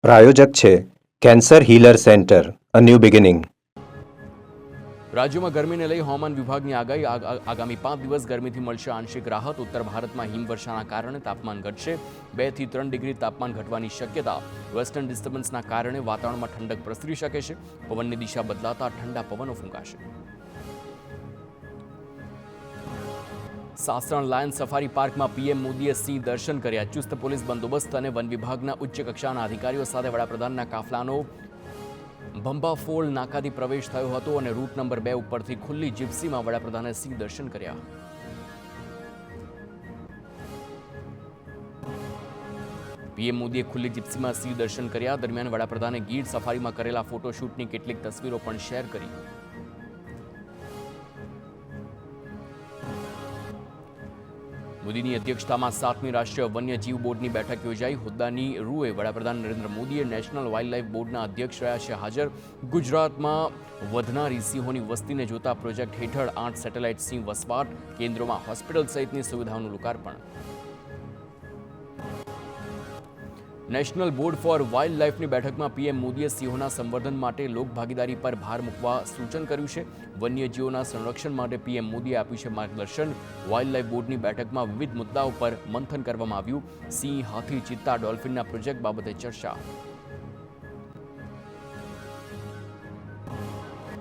પ્રાયોજક છે cancer healer centre, a new beginning. રાજ્યમાં ગરમીને લઈ હવામાન વિભાગની આગાહી આગામી 5 દિવસ ગરમીથી મળશે આંશિક રાહત. ઉત્તર ભારતમાં હિમવર્ષાના કારણે તાપમાન ઘટશે. 2 થી 3 ડિગ્રી તાપમાન ઘટવાની શક્યતા. વેસ્ટર્ન ડિસ્ટર્બન્સના કારણે વાતાવરણમાં ઠંડક પ્રસરી શકે છે. પવનની દિશા બદલાતા ઠંડા પવનો ફૂંકાશે. સાસણ લાયન સફારી પાર્કમાં પીએમ મોદીએ સિંહ દર્શન કર્યા. ચુસ્ત પોલીસ બંદોબસ્ત અને વન વિભાગના ઉચ્ચ કક્ષાના અધિકારીઓ સાથે વડાપ્રધાનના કાફલાનો ભંભાફોલ નાકાથી પ્રવેશ થયો હતો અને રૂટ નંબર 2 ઉપરથી ખુલ્લી જીપ્સીમાં વડાપ્રધાને સિંહ દર્શન કર્યા. પીએમ મોદીએ ખુલ્લી જીપ્સીમાં સિંહ દર્શન કર્યા. દરમિયાન વડાપ્રધાને ગીર સફારીમાં કરેલા ફોટોશૂટની કેટલીક તસવીરો પણ શેર કરી. મોદીની અધ્યક્ષતામાં 7મી રાષ્ટ્રીય વન્યજીવ બોર્ડની બેઠક યોજાઈ. હોદ્દાની રૂએ વડાપ્રધાન નરેન્દ્ર મોદીએ નેશનલ વાઇલ્ડલાઇફ બોર્ડના અધ્યક્ષ રહ્યા છે હાજર. ગુજરાતમાં વધનારી સિંહોની વસ્તીને જોતા પ્રોજેક્ટ હેઠળ 8 સેટેલાઇટ સિંહ વસવાટ કેન્દ્રોમાં હોસ્પિટલ સહિતની સુવિધાઓનું લોકાર્પણ. નેશનલ બોર્ડ ફોર વાઇલ્ડ લાઇફની બેઠકમાં પીએમ મોદીએ સિંહોના સંવર્ધન માટે લોકભાગીદારી પર ભાર મૂકવા સૂચન કર્યું છે. વન્યજીવોના સંરક્ષણ માટે પીએમ મોદીએ આપ્યું છે માર્ગદર્શન. વાઇલ્ડ લાઇફ બોર્ડની બેઠકમાં વિવિધ મુદ્દાઓ પર મંથન કરવામાં આવ્યું. સિંહ, હાથી, ચિત્તા, ડોલ્ફિનના પ્રોજેક્ટ બાબતે ચર્ચા.